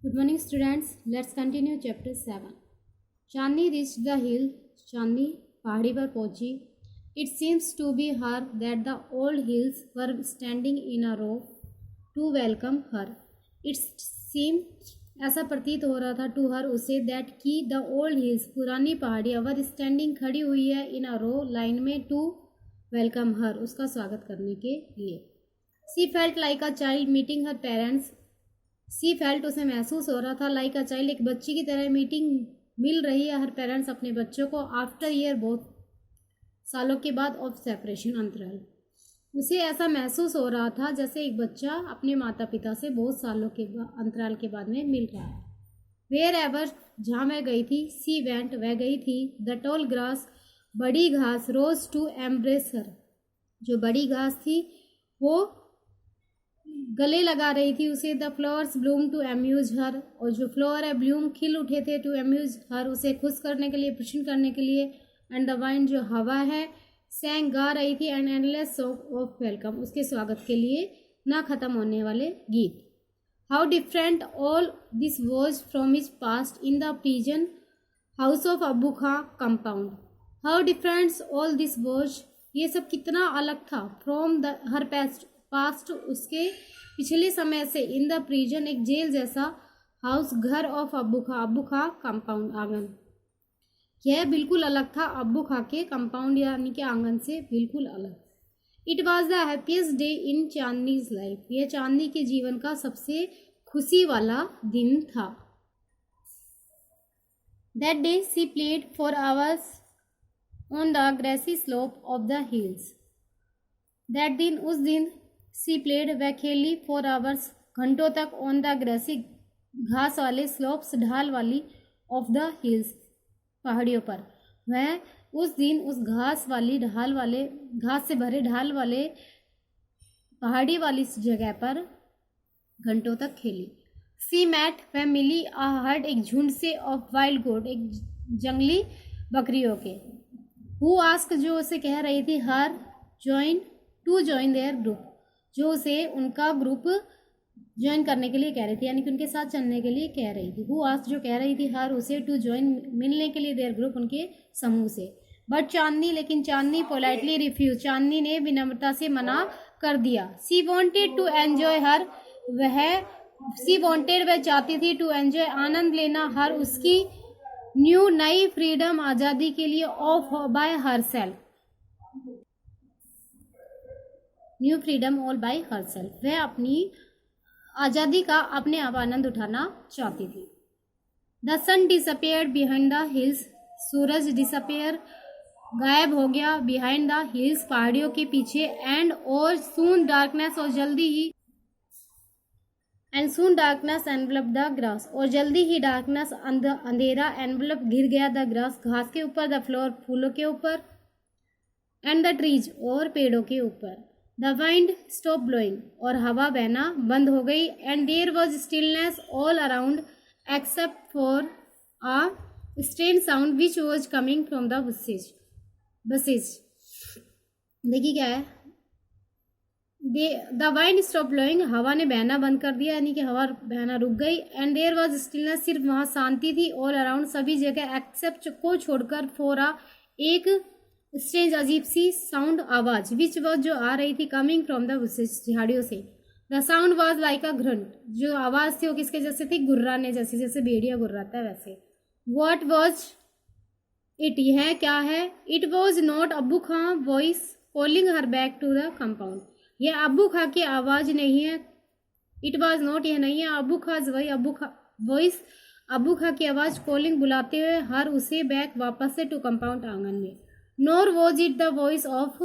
Good morning, students. Let's continue chapter 7. Chandni reached the hill. Chandni पहाड़ी पर पहुंची. It seems to be her that the old hills were standing in a row to welcome her. It seemed ऐसा प्रतीत हो रहा था to her उसे that कि the old hills पुरानी पहाड़ियाँ वर standing खड़ी हुई है in a row लाइन में to welcome her उसका स्वागत करने के लिए. She felt like a child meeting her parents. C felt उसे महसूस हो रहा था लाइक अ चाइल्ड एक बच्ची की तरह मीटिंग मिल रही है हर पेरेंट्स अपने बच्चों को आफ्टर ईयर बहुत सालों के बाद ऑफ सेपरेशन अंतराल. उसे ऐसा महसूस हो रहा था जैसे एक बच्चा अपने माता पिता से बहुत सालों के अंतराल के बाद में मिल रहा है. वेयर एवर जहाँ वह गई थी सी वेंट वह गई थी. द टॉल ग्रास बड़ी घास रोज टू एम्ब्रेस हर जो बड़ी घास थी वो गले लगा रही थी उसे. The flowers bloom to amuse her और जो फ्लावर है ब्लूम खिल उठे थे टू अम्यूज हर उसे खुश करने के लिए प्रसन्न करने के लिए. एंड द वाइंड जो हवा है सैंग गा रही थी and endless song of welcome उसके स्वागत के लिए ना खत्म होने वाले गीत. How different all this was from his past in the prison house of Abu Khan compound. How different all this was ये सब कितना अलग था फ्रॉम द हर पास्ट उसके पिछले समय से. इन द प्रिजन एक जेल जैसा हाउस घर ऑफ अबू खां कंपाउंड आंगन यह बिल्कुल अलग था अबू खां के कंपाउंड यानी कि आंगन से बिल्कुल अलग. It was the happiest day in Chandni's life यह चांदनी के जीवन का सबसे खुशी वाला दिन था. That day she played for hours on the grassy slope of the hills. That दिन उस दिन सी प्लेड वह खेली फॉर आवर्स घंटों तक ऑन द ग्रेसी घास वाले स्लोप्स ढाल वाली ऑफ द हिल्स पहाड़ियों पर. वह उस दिन उस घास वाली ढाल वाले घास से भरे ढाल वाले पहाड़ी वाली जगह पर घंटों तक खेली. सी मैट वह मिली आ हर्ड एक झुंड से ऑफ वाइल्ड गोट एक जंगली बकरियों के. हु आस्क जो उसे कह रही थी हर जॉइन देयर ग्रुप जो उसे उनका ग्रुप ज्वाइन करने के लिए कह रही थी यानी कि उनके साथ चलने के लिए कह रही थी. हु आस्क जो कह रही थी हर उसे टू ज्वाइन मिलने के लिए देयर ग्रुप उनके समूह से. बट चांदनी लेकिन चांदनी पोलाइटली रिफ्यूज चांदनी ने विनम्रता से मना कर दिया. सी वॉन्टेड टू एंजॉय हर वह चाहती थी टू एंजॉय आनंद लेना हर उसकी न्यू नई फ्रीडम आज़ादी के लिए of bye her self new freedom all bye her self वह अपनी आज़ादी का अपने आप आनंद उठाना चाहती थी. The sun disappeared behind the hills सूरज डिसअपेयर गायब हो गया बिहाइंड द हिल्स पहाड़ियों के पीछे. एंड सून डार्कनेस और जल्दी ही एनवलप द ग्रास और जल्दी ही डार्कनेस अंधेरा एनवलप घिर गया द ग्रास घास के ऊपर. द फ्लोर फूलों के ऊपर. एंड द ट्रीज और पेड़ों के ऊपर. द वाइंड स्टॉप ब्लोइंग और हवा बहना बंद हो गई. And there was stillness all around except for a strange sound which was coming from the bushes. देखिए क्या है द वाइंड स्टॉप ब्लोइंग हवा ने बहना बंद कर दिया यानी कि हवा बहना रुक गई. एंड देयर वॉज स्टिलनेस सिर्फ वहाँ शांति थी ऑल अराउंड सभी जगह एक्सेप्ट को छोड़कर फॉर अ एक स्ट्रेंज अजीब सी साउंड आवाज विच वॉज जो आ रही थी कमिंग फ्रॉम द झाड़ियों से. The sound was like a grunt जो आवाज थी वो किसके जैसे थी गुर्राने जैसे जैसे भेड़िया गुर्राता है वैसे. वॉट वॉज इट यह क्या है. It was not Abu Khan voice calling her back to the compound यह अबू खां की आवाज नहीं है. इट वॉज नॉट यह नहीं है अबू खां वॉइस अबू खां की आवाज कॉलिंग बुलाते हुए हर उसे बैक वापस से टू कंपाउंड आंगन में. Nor was it the voice of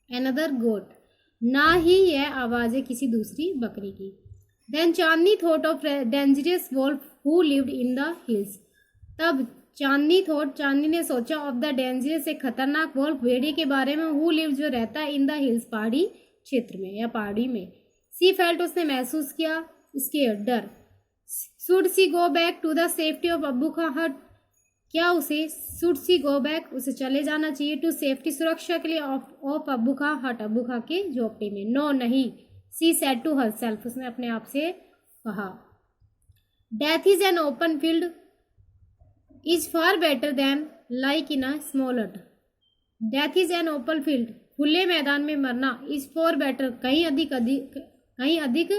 another goat ना ही यह आवाज़ है किसी दूसरी बकरी की. Then Chandni thought of dangerous wolf who lived in the hills तब चांदनी ने सोचा ऑफ द डेंजरस एक खतरनाक वॉल्फ भेड़िए के बारे में हु लिव जो रहता है इन द हिल्स पहाड़ी क्षेत्र में या पहाड़ी में. सी फेल्ट उसने महसूस किया इसके डर. Should she go back to the safety of Abu Khan hut क्या उसे शुड सी गो बैक उसे चले जाना चाहिए टू सेफ्टी सुरक्षा के लिए ऑफ अबू खां हट अबू खां के झोपड़ी में. नो नहीं she said to herself उसने अपने आप से कहा. Death is an open field is far better than like in a small hut. Death is an open field, खुले मैदान में मरना, इज फॉर बेटर, कहीं अधिक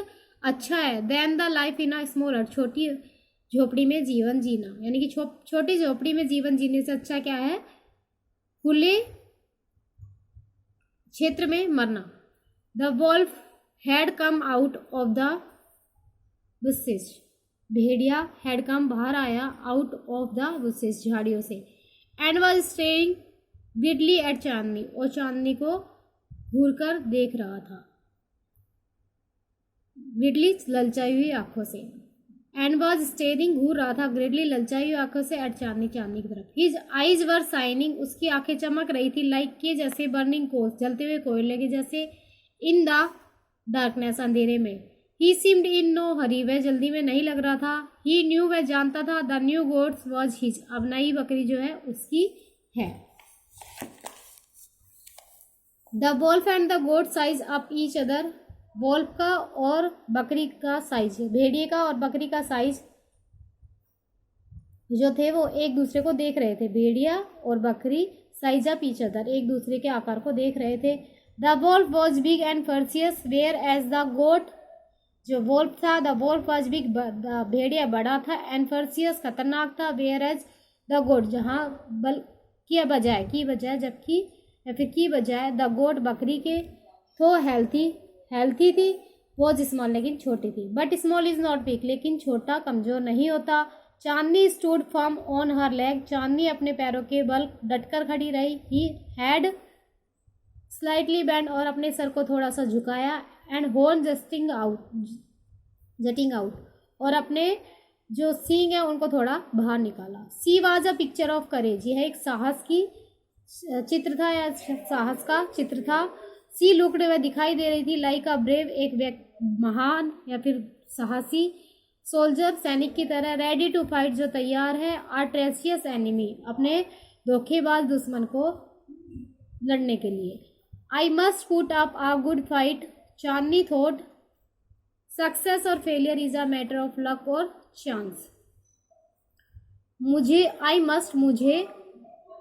अच्छा है, than the life in a small hut, छोटी झोपड़ी में जीवन जीना, यानी कि छोटी झोपड़ी में जीवन जीने से अच्छा क्या है, खुले क्षेत्र में मरना। The wolf had come out of the bushes, भेड़िया हैड कम बाहर आया, आउट ऑफ द बुशेस, झाड़ियों से, and was staring greedily at Chandni, और चांदनी को घूर कर देख रहा था, ग्रिडली ललचाई हुई आंखों से, एंड वॉज स्टेरिंग घूर रहा था ग्रिडली ललचाई हुई आंखों से एट चांदनी, चांदनी की तरफ। हिज आईज वर शाइनिंग, उसकी आंखें चमक रही थी, लाइक के जैसे, बर्निंग कोल्स, जलते हुए कोयले के जैसे, इन द डार्कनेस, अंधेरे में। ही सीम्ड इन नो हरी, वह जल्दी में नहीं लग रहा था। ही न्यू, वह जानता था, the new goats was his, अब नई बकरी जो है उसकी है। The wolf and the goat size up each other, wolf का और बकरी का साइज, भेड़िए का और बकरी का साइज जो थे वो एक दूसरे को देख रहे थे, भेड़िया और बकरी साइज अप ईच अदर, एक दूसरे के आकार को देख रहे थे। The wolf was big and ferocious whereas the goat, जो वॉल्फ था, द वॉल्फ वॉज बिग, भेड़िया बड़ा था, एंड फर्सियस खतरनाक था, वेयर एज द गोट, जहाँ बल की बजाय जबकि, या फिर की बजाय, द गोट बकरी के, तो हेल्थी थी, वॉज स्मॉल लेकिन छोटी थी, but small is not weak, लेकिन छोटा कमजोर नहीं होता। Chandni stood firm on her leg, Chandni अपने पैरों के बल डटकर खड़ी रही। ही हैड स्लाइटली बेंड, और अपने सर को थोड़ा सा झुकाया, एंड हॉर्न जटिंग आउट, और अपने जो सींग है उनको थोड़ा बाहर निकाला। She was a picture of courage, यह एक साहस की चित्र था, या साहस का चित्र था। सी लुकड, वह दिखाई दे रही थी, लाइक अ ब्रेव, एक महान या फिर साहसी सोल्जर, सैनिक की तरह, रेडी टू फाइट, जो तैयार है, आ ट्रेसियस एनिमी, अपने धोखेबाज दुश्मन को लड़ने के लिए। I must put up a good fight, Chandni thought, success और failure is a matter of luck और चांस। मुझे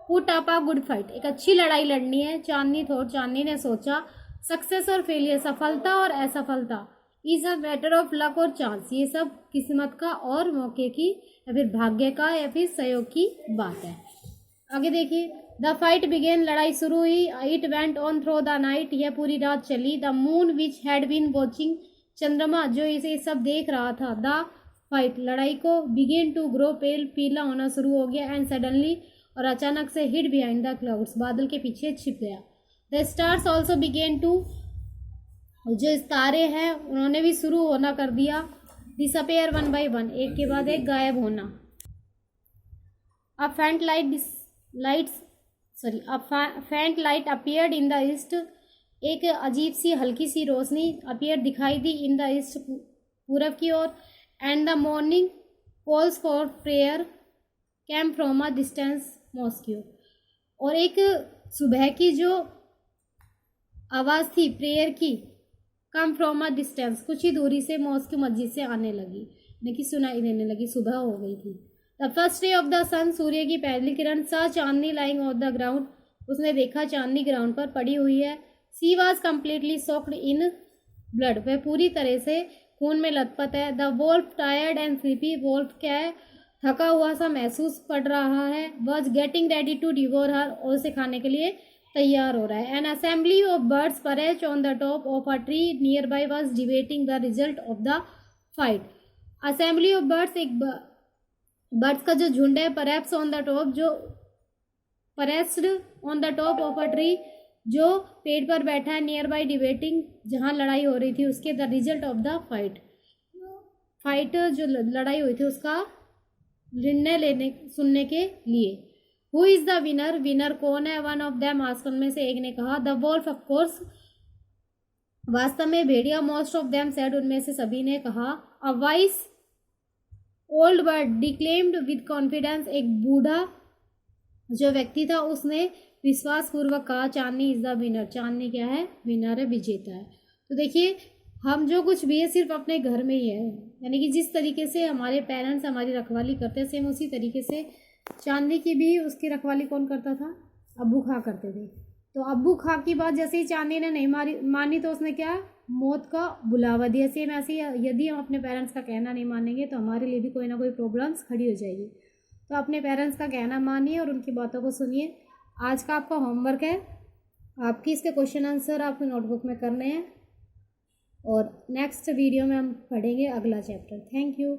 put up a good fight, एक अच्छी लड़ाई लड़नी है, चांदनी थॉट, चांदनी ने सोचा, सक्सेस और फेलियर, सफलता और असफलता, is a matter of luck और चांस, ये सब किस्मत का और मौके की या फिर भाग्य का या फिर सहयोग की बात है। आगे देखिए, द फाइट बिगेन, लड़ाई शुरू हुई। It went on through the night, यह पूरी रात चली। The moon which had been watching, चंद्रमा जो इसे सब देख रहा था, द फाइट, लड़ाई को, बिगेन टू ग्रो पेल, पीला होना शुरू हो गया, एंड सडनली, और अचानक से, हिड बिहाइंड द क्लाउड्स, बादल के पीछे छिप गया। The stars also began to, जो तारे हैं उन्होंने भी शुरू होना कर दिया, डिसअपेयर वन बाय वन, एक के बाद एक गायब होना। A faint light appeared in the east, एक अजीब सी हल्की सी रोशनी अपीयर दिखाई दी, इन द ईस्ट, पूरब की ओर, and the morning calls for prayer came from a distance mosque, और एक सुबह की जो आवाज़ थी प्रेयर की, कम फ्रॉम अ डिस्टेंस, कुछ ही दूरी से मॉस्क्यू मस्जिद से आने लगी, यानी कि सुनाई देने लगी, सुबह हो गई थी। The first ray of the sun, सूर्य की पहली किरण, saw Chandni lying on the ground, उसने देखा चांदनी ग्राउंड पर पड़ी हुई है। She was completely soaked in blood, वह पूरी तरह से खून में लथपथ है। The wolf tired and sleepy, wolf क्या है, थका हुआ सा महसूस पड़ रहा है। Was getting ready to devour her, और उसे खाने के लिए तैयार हो रहा है। An assembly of birds perched on the top of a tree nearby was debating the result of the fight. Assembly of birds, एक बर्ड्स का जो झुंड है, परैप्स ऑन द टॉप, जो perched on the top of a tree, जो पेड़ पर बैठा है, नियर बाय डिबेटिंग, जहाँ लड़ाई हो रही थी उसके, the result of the fight, जो लड़ाई हुई थी उसका निर्णय सुनने के लिए। Who is the winner, winner कौन है, वन ऑफ देम आस्क्ड, में से एक ने कहा। द वॉल्फ ऑफ कोर्स, वास्तव में भेड़िया, मोस्ट ऑफ देम सेड, उनमें से सभी ने कहा। A wise old bird declaimed with confidence, एक बूढ़ा जो व्यक्ति था उसने विश्वास पूर्वक कहा, Chandni is the winner, Chandni क्या है, विनर है, विजेता है। तो देखिए हम जो कुछ भी है सिर्फ अपने घर में ही है, यानी कि जिस तरीके से हमारे पेरेंट्स हमारी रखवाली करते हैं, सेम उसी तरीके से चांदी की भी उसकी रखवाली कौन करता था? अब्बू खां करते थे। तो अब्बू खां की बात जैसे ही चांदी ने नहीं मानी तो उसने क्या, मौत का बुलावा दिया। सेम ऐसे ही यदि हम अपने पेरेंट्स का कहना नहीं मानेंगे तो हमारे लिए भी कोई ना कोई प्रॉब्लम्स खड़ी हो जाएगी। तो अपने पेरेंट्स का कहना मानिए और उनकी बातों को सुनिए। आज का आपका होमवर्क है, आपकी इसके क्वेश्चन आंसर आपके नोटबुक में करने हैं और नेक्स्ट वीडियो में हम पढ़ेंगे अगला चैप्टर। Thank you.